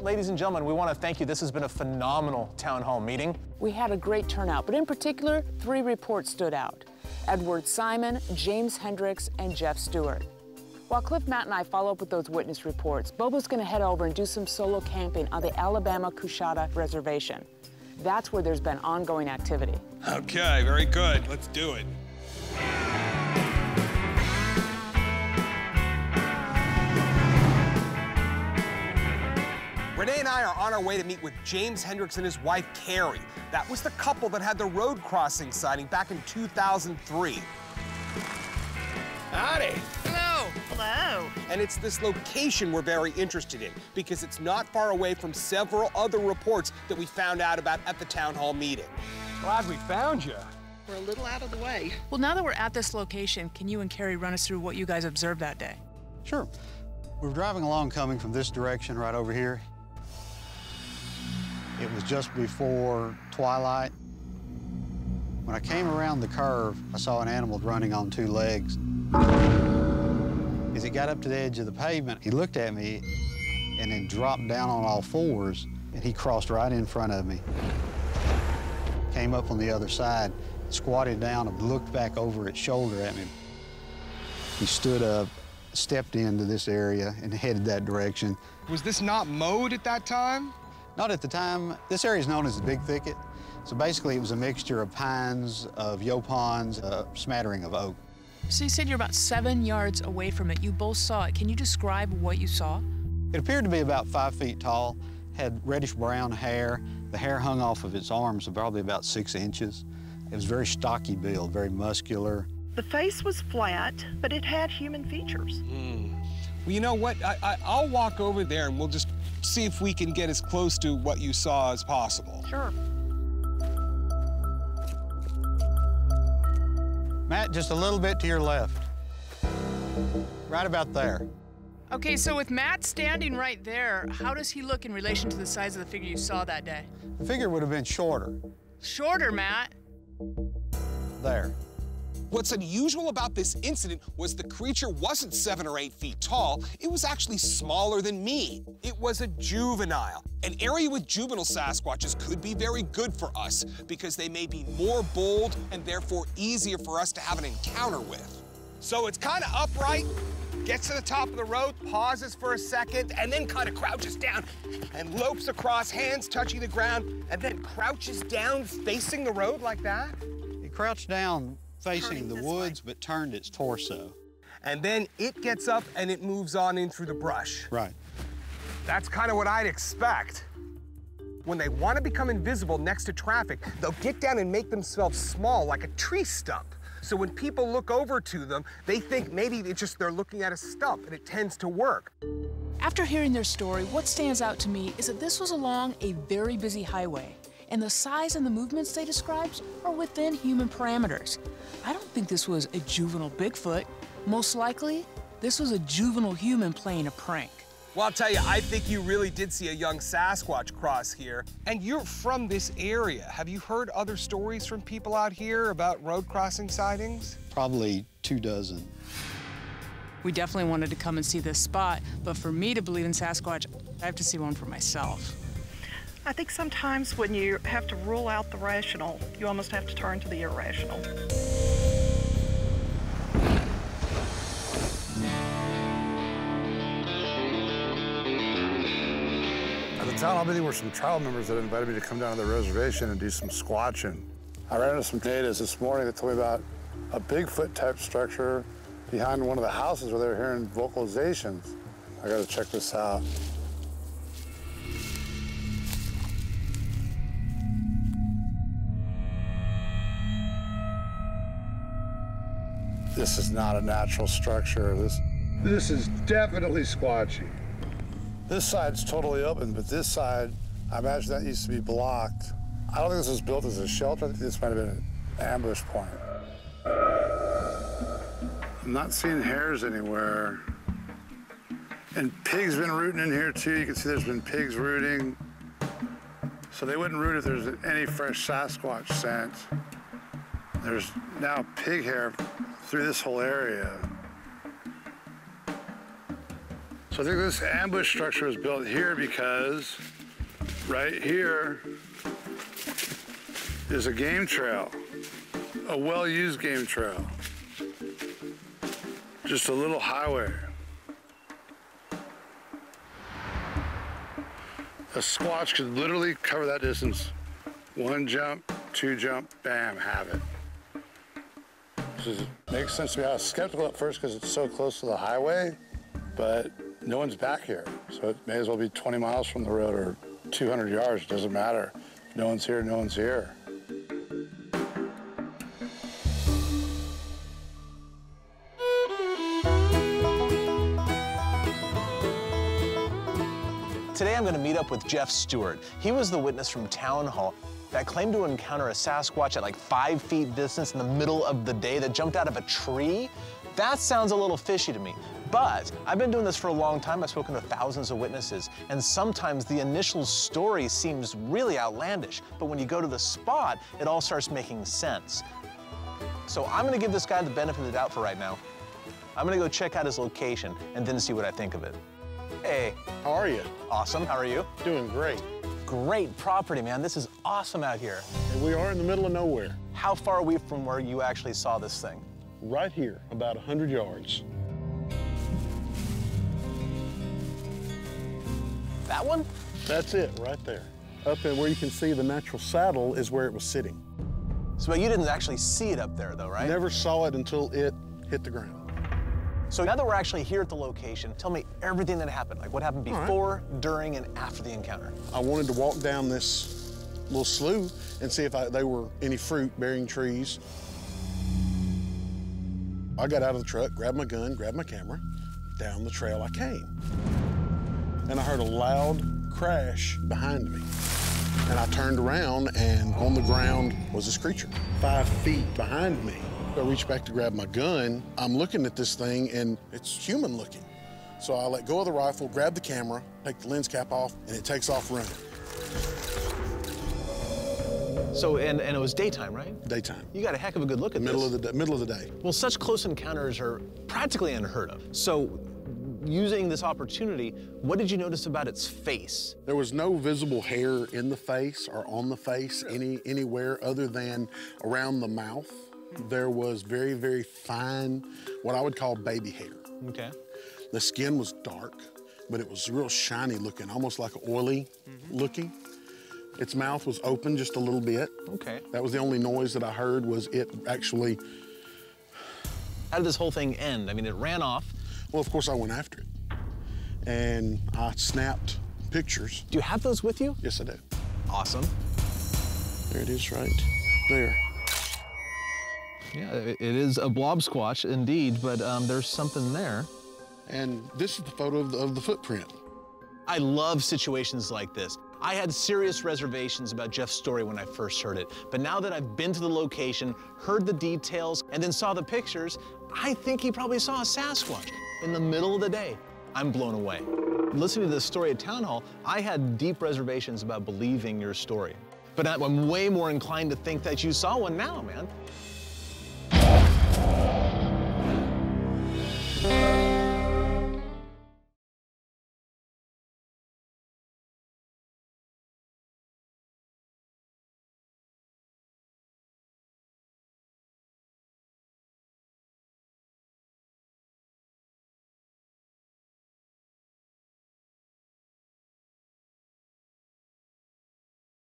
ladies and gentlemen, we want to thank you. This has been a phenomenal town hall meeting. We had a great turnout, but in particular, 3 reports stood out: Edward Simon, James Hendricks, and Jeff Stewart. While Cliff, Matt, and I follow up with those witness reports, Bobo's going to head over and do some solo camping on the Alabama Coushatta Reservation. That's where there's been ongoing activity. Okay, very good. Let's do it. Renee and I are on our way to meet with James Hendricks and his wife, Carrie. That was the couple that had the road crossing sighting back in 2003. Howdy. Hello. Hello. And it's this location we're very interested in because it's not far away from several other reports that we found out about at the town hall meeting. Glad we found you. We're a little out of the way. Well, now that we're at this location, can you and Carrie run us through what you guys observed that day? Sure. We were driving along coming from this direction right over here. It was just before twilight. When I came around the curve, I saw an animal running on 2 legs. As he got up to the edge of the pavement, he looked at me and then dropped down on all 4s, and he crossed right in front of me. Came up on the other side, squatted down and looked back over its shoulder at me. He stood up, stepped into this area, and headed that direction. Was this not mowed at that time? Not at the time. This area is known as the Big Thicket. So basically, it was a mixture of pines, of yopons, a smattering of oak. So you said you're about 7 yards away from it. You both saw it. Can you describe what you saw? It appeared to be about 5 feet tall, had reddish-brown hair. The hair hung off of its arms probably about 6 inches. It was very stocky build, very muscular. The face was flat, but it had human features. Well, you know what? I'll walk over there and we'll just see if we can get as close to what you saw as possible. Sure. Matt, just a little bit to your left. Right about there. Okay, so with Matt standing right there, how does he look in relation to the size of the figure you saw that day? The figure would have been shorter. Shorter, Matt. There. What's unusual about this incident was the creature wasn't 7 or 8 feet tall. It was actually smaller than me. It was a juvenile. An area with juvenile Sasquatches could be very good for us because they may be more bold and therefore easier for us to have an encounter with. So it's kind of upright, gets to the top of the road, pauses for a second, and then kind of crouches down and lopes across, hands touching the ground, and then crouches down facing the road like that. It crouched down facing the woods, but turned its torso. And then it gets up and it moves on in through the brush. Right. That's kind of what I'd expect. When they want to become invisible next to traffic, they'll get down and make themselves small, like a tree stump. So when people look over to them, they think maybe it's just they're looking at a stump, and it tends to work. After hearing their story, what stands out to me is that this was along a very busy highway, and the size and the movements they described are within human parameters. I don't think this was a juvenile Bigfoot. Most likely, this was a juvenile human playing a prank. Well, I'll tell you, I think you really did see a young Sasquatch cross here. And you're from this area. Have you heard other stories from people out here about road crossing sightings? Probably 2 dozen. We definitely wanted to come and see this spot, but for me to believe in Sasquatch, I have to see one for myself. I think sometimes when you have to rule out the rational, you almost have to turn to the irrational. At the town hall meeting were some tribe members that invited me to come down to the reservation and do some squatching. I ran into some natives this morning that told me about a Bigfoot type structure behind one of the houses where they were hearing vocalizations. I gotta check this out. This is not a natural structure. This is definitely squatchy. This side's totally open, but this side, I imagine that used to be blocked. I don't think this was built as a shelter. I think this might have been an ambush point. I'm not seeing hares anywhere. And pigs been rooting in here too. You can see there's been pigs rooting. So they wouldn't root if there's any fresh Sasquatch scent. There's now pig hair through this whole area. So I think this ambush structure was built here because right here is a game trail, a well-used game trail. Just a little highway. A squatch could literally cover that distance. 1 jump, 2 jump, bam, have it. This makes sense to me. I was skeptical at first because it's so close to the highway, but no one's back here. So it may as well be 20 miles from the road or 200 yards, it doesn't matter. If no one's here, no one's here. Today I'm going to meet up with Jeff Stewart. He was the witness from Town Hall that claimed to encounter a Sasquatch at like 5 feet distance in the middle of the day that jumped out of a tree. That sounds a little fishy to me. But I've been doing this for a long time. I've spoken to thousands of witnesses, and sometimes the initial story seems really outlandish, but when you go to the spot, it all starts making sense. So I'm going to give this guy the benefit of the doubt for right now. I'm going to go check out his location and then see what I think of it. Hey. How are you? Awesome. How are you? Doing great. Great property, man. This is awesome out here. And we are in the middle of nowhere. How far are we from where you actually saw this thing? Right here, about 100 yards. That one? That's it, right there. Up in where you can see the natural saddle is where it was sitting. So you didn't actually see it up there, though, right? Never saw it until it hit the ground. So now that we're actually here at the location, tell me everything that happened. Like what happened before, during, and after the encounter. I wanted to walk down this little slough and see if there were any fruit-bearing trees. I got out of the truck, grabbed my gun, grabbed my camera. Down the trail I came. And I heard a loud crash behind me. And I turned around, and on the ground was this creature, 5 feet behind me. I reached back to grab my gun. I'm looking at this thing, and it's human looking. So I let go of the rifle, grab the camera, take the lens cap off, and it takes off running. So, and it was daytime, right? Daytime. You got a heck of a good look at Middle of the day. Well, such close encounters are practically unheard of. So, using this opportunity, what did you notice about its face? There was no visible hair in the face or on the face anywhere other than around the mouth. There was very, very fine, what I would call baby hair. Okay. The skin was dark, but it was real shiny looking, almost like oily looking. Its mouth was open just a little bit. Okay. That was the only noise that I heard, was it actually. How did this whole thing end? I mean, it ran off. Well, of course I went after it. And I snapped pictures. Do you have those with you? Yes, I do. Awesome. There it is right there. Yeah, it is a blob squatch indeed, but there's something there. And this is the photo of the footprint. I love situations like this. I had serious reservations about Jeff's story when I first heard it, but now that I've been to the location, heard the details, and then saw the pictures, I think he probably saw a Sasquatch in the middle of the day. I'm blown away. Listening to this story at Town Hall, I had deep reservations about believing your story. But I'm way more inclined to think that you saw one now, man.